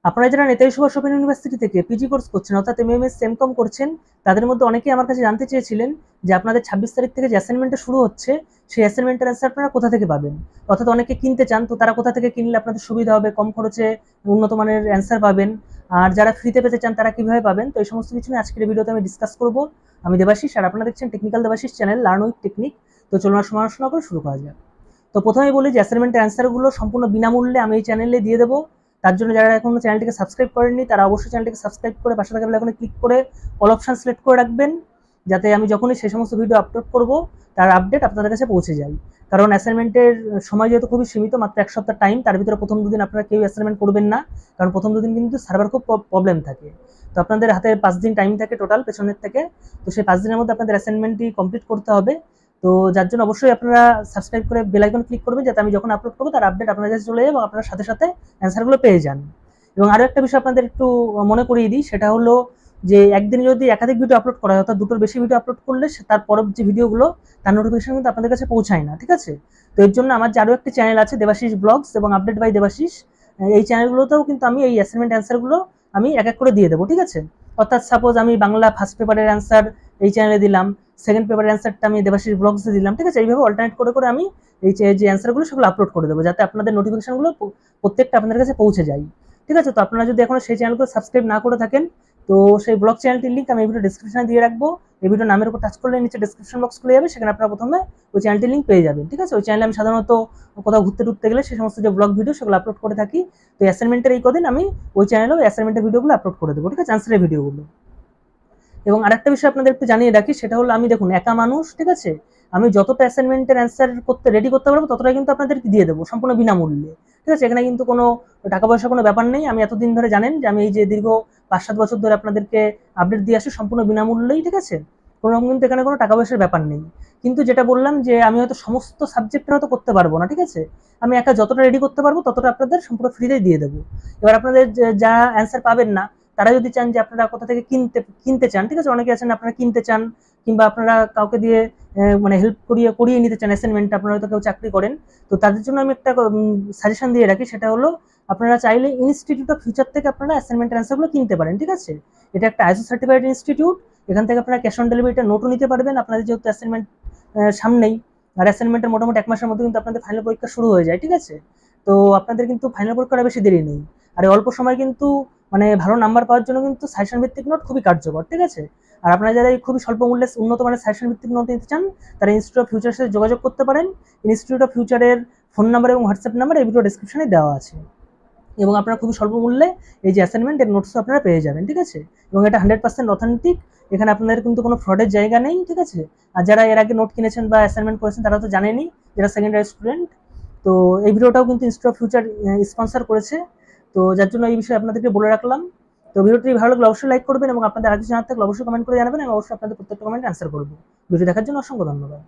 আপনারা যারা Netaji Subhash open university থেকে পিজি কোর্স করছেন অর্থাৎ এমএমএস সেমকম করছেন, তাদের মধ্যে অনেকেই আমার কাছে জানতে চেয়েছিলেন যে আপনাদের 26 তারিখ থেকে যে অ্যাসাইনমেন্টটা শুরু হচ্ছে সেই অ্যাসাইনমেন্টের অ্যান্সার আপনারা কোথা থেকে পাবেন, অর্থাৎ অনেকে কিনতে চান, তো তারা কোথা থেকে কিনলে আপনাদের সুবিধা হবে, কম খরচে উন্নত মানের অ্যান্সার পাবেন, আর যারা ফ্রিতে পেতে চান তারা কিভাবে পাবেন। তো এই সমস্ত কিছু নিয়ে আজকের ভিডিওতে আমি ডিসকাস করব। আমি দেবাশিস, আর আপনারা দেখছেন technical Debashis channel, learn with technique. তো চলুন আর সমালোচনা করে শুরু করা যাক। তো প্রথমেই বলি যে অ্যাসাইনমেন্টের অ্যান্সারগুলো সম্পূর্ণ বিনামূল্যে আমি এই চ্যানেলে দিয়ে দেবো। তার জন্য যারা এখনো চ্যানেলটিকে সাবস্ক্রাইব করেননি তারা অবশ্যই চ্যানেলটিকে সাবস্ক্রাইব করে পাশে থাকা বেল আইকনে ক্লিক করে অল অপশন সিলেক্ট করে রাখবেন, যাতে আমি যখনই সেই সমস্ত ভিডিও আপলোড করব তার আপডেট আপনাদের কাছে পৌঁছে যায়। কারণ অ্যাসাইনমেন্টের সময় যেহেতু খুবই সীমিত, মাত্র এক সপ্তাহ টাইম, তার ভিতরে প্রথম দুদিন আপনারা কেউ অ্যাসাইনমেন্ট করবেন না, কারণ প্রথম দুদিন কিন্তু সার্ভার খুব প্রবলেম থাকে। তো আপনাদের হাতে 5 দিন টাইম থাকে টোটাল পেছনের থেকে, তো সেই 5 দিনের মধ্যে আপনাদের অ্যাসাইনমেন্টটি কমপ্লিট করতে হবে। তো যার জন্য অবশ্যই আপনারা সাবস্ক্রাইব করে বেল আইকন ক্লিক করবেন, যাতে আমি যখন আপলোড করবো তার আপডেট আপনার কাছে চলে যায় এবং আপনারা সাথে সাথে অ্যান্সারগুলো পেয়ে যান। এবং আরো একটা বিষয় আপনাদের একটু মনে করিয়ে দিই, সেটা হলো যে একদিনে যদি একাধিক ভিডিও আপলোড করা হয় অর্থাৎ দুটোর বেশি ভিডিও আপলোড করলে তার পরের যে ভিডিওগুলো তার নোটিফিকেশন কিন্তু আপনাদের কাছে পৌঁছায় না, ঠিক আছে। তো এর জন্য আমার যে আরো একটি চ্যানেল আছে দেবাশিস ব্লগস এবং আপডেট বাই দেবাশিস, এই চ্যানেলগুলোতেও কিন্তু আমি এই অ্যাসাইনমেন্ট অ্যান্সারগুলো আমি এক এক করে দিয়ে দেবো, ঠিক আছে। অর্থাৎ সাপোজ আমি বাংলা ফার্স্ট পেপারের অ্যান্সার এই চ্যানেলে দিলাম, সেকেন্ড পেপারের অ্যান্সারটা আমি দেবাশিস ব্লগসে দিলাম, ঠিক আছে। এইভাবে অল্টারনেট করে করে আমি এই যে অ্যান্সারগুলো সেগুলো আপলোড করে দেবো, যাতে আপনাদের নোটিফিকেশনগুলো প্রত্যেকটা আপনাদের কাছে পৌঁছে যায়, ঠিক আছে। তো আপনারা যদি এখনো সেই চ্যানেলগুলো সাবস্ক্রাইব না করে থাকেন, তো সেই ব্লগ চ্যানেলটির লিঙ্ক আমি এই ভিডিও ডেসক্রিপশনে দিয়ে রাখবো। এই ভিডিও নামের উপর টাচ করলে নিচে ডেসক্রিপশন বক্স খুলে যাবে, সেখানে আপনারা প্রথমে ওই চ্যানেলটির লিঙ্ক পেয়ে যাবেন, ঠিক আছে। ওই চ্যানেলে আমি সাধারণত কোথাও ঘুরতে টুরতে গেলে সেই সমস্ত যে ব্লগ ভিডিও সেগুলো আপলোড করে থাকি। তো অ্যাসাইনমেন্টের এই কদিন আমি ওই চ্যানেলেও অ্যাসাইনমেন্টের ভিডিওগুলো আপলোড করে দেবো, ঠিক আছে, অ্যান্সারের ভিডিওগুলো। এবং আরেকটা বিষয় আপনাদের একটু জানিয়ে রাখি, সেটা হলো আমি দেখুন একা মানুষ, ঠিক আছে। আমি যতটা অ্যাসাইনমেন্টের অ্যান্সার রেডি করতে পারবো ততটাই কিন্তু আপনাদেরকে দিয়ে দেবো সম্পূর্ণ বিনামূল্যে, ঠিক আছে। এখানে কিন্তু কোনো টাকা পয়সা কোনো ব্যাপার নেই। আমি এতদিন ধরে জানেন যে আমি এই যে দীর্ঘ 5-7 বছর ধরে আপনাদেরকে আপডেট দিয়ে আসি সম্পূর্ণ বিনামূল্যেই, ঠিক আছে। কোনো রকম কিন্তু এখানে কোনো টাকা পয়সার ব্যাপার নেই। কিন্তু যেটা বললাম যে আমি হয়তো সমস্ত সাবজেক্টের হয়তো করতে পারবো না, ঠিক আছে। আমি একা যতটা রেডি করতে পারবো ততটা আপনাদের সম্পূর্ণ ফ্রিতেই দিয়ে দেবো। এবার আপনাদের যা অ্যান্সার পাবেন না, তারা যদি চান যে আপনারা কোথা থেকে কিনতে চান, ঠিক আছে, অনেকে আছেন আপনারা কিনতে চান, কিংবা আপনারা কাউকে দিয়ে মানে হেল্প করিয়ে নিতে চান অ্যাসাইনমেন্ট, আপনারা হয়তো কেউ চাকরি করেন, তো তাদের জন্য আমি একটা সাজেশন দিয়ে রাখি, সেটা হলো আপনারা চাইলে ইনস্টিটিউট অফ ফিউচার থেকে আপনারা অ্যাসাইনমেন্টের অ্যান্সারগুলো কিনতে পারেন, ঠিক আছে। এটা একটা আইসো সার্টিফাইড ইনস্টিটিউট, এখান থেকে আপনারা ক্যাশ অন ডেলিভারিটা নোটও নিতে পারবেন। আপনাদের যেহেতু অ্যাসাইনমেন্ট সামনেই, আর অ্যাসাইনমেন্টের মোটামুটি 1 মাসের মধ্যে কিন্তু আপনাদের ফাইনাল পরীক্ষা শুরু হয়ে যায়, ঠিক আছে। তো আপনাদের কিন্তু ফাইনাল পরীক্ষাটা বেশি দেরি নেই, আর অল্প সময় কিন্তু মানে ভালো নাম্বার পাওয়ার জন্য কিন্তু সাজেশন ভিত্তিক নোট খুবই কার্যকর, ঠিক আছে। আর আপনারা যারা এই খুবই স্বল্প মূল্যে উন্নত মানের সাজেশন ভিত্তিক নোট নিতে চান, তারা ইনস্টিটিউট অফ ফিউচারের সাথে যোগাযোগ করতে পারেন। ইনস্টিটিউট অফ ফিউচারের ফোন নাম্বার এবং হোয়াটসঅ্যাপ নাম্বার এই ভিডিও ডেসক্রিপশনে দেওয়া আছে, এবং আপনারা খুবই স্বল্প মূল্যে এই যে অ্যাসাইনমেন্ট এর নোটস আপনারা পেয়ে যাবেন, ঠিক আছে। এবং এটা 100% অথেন্টিক, এখানে আপনাদের কিন্তু কোনো ফ্রডের জায়গা নেই, ঠিক আছে। আর যারা এর আগে নোট কিনেছেন বা অ্যাসাইনমেন্ট করেছেন তারা তো জানেনই, যারা সেকেন্ডারি স্টুডেন্ট। তো এই ভিডিওটাও কিন্তু ইনস্টিটিউট অফ ফিউচার স্পন্সর করেছে, তো যার জন্য এই বিষয়ে আপনাদেরকে বলে রাখলাম। তো ভিডিওটি ভালো লাগলে অবশ্যই লাইক করবেন, এবং আপনাদের আগে জানার থাকলে অবশ্যই কমেন্ট করে জানাবেন, এবং অবশ্যই আপনাদের প্রত্যেকটা কমেন্ট অ্যান্সার করবো। ভিডিও দেখার জন্য অসংখ্য ধন্যবাদ।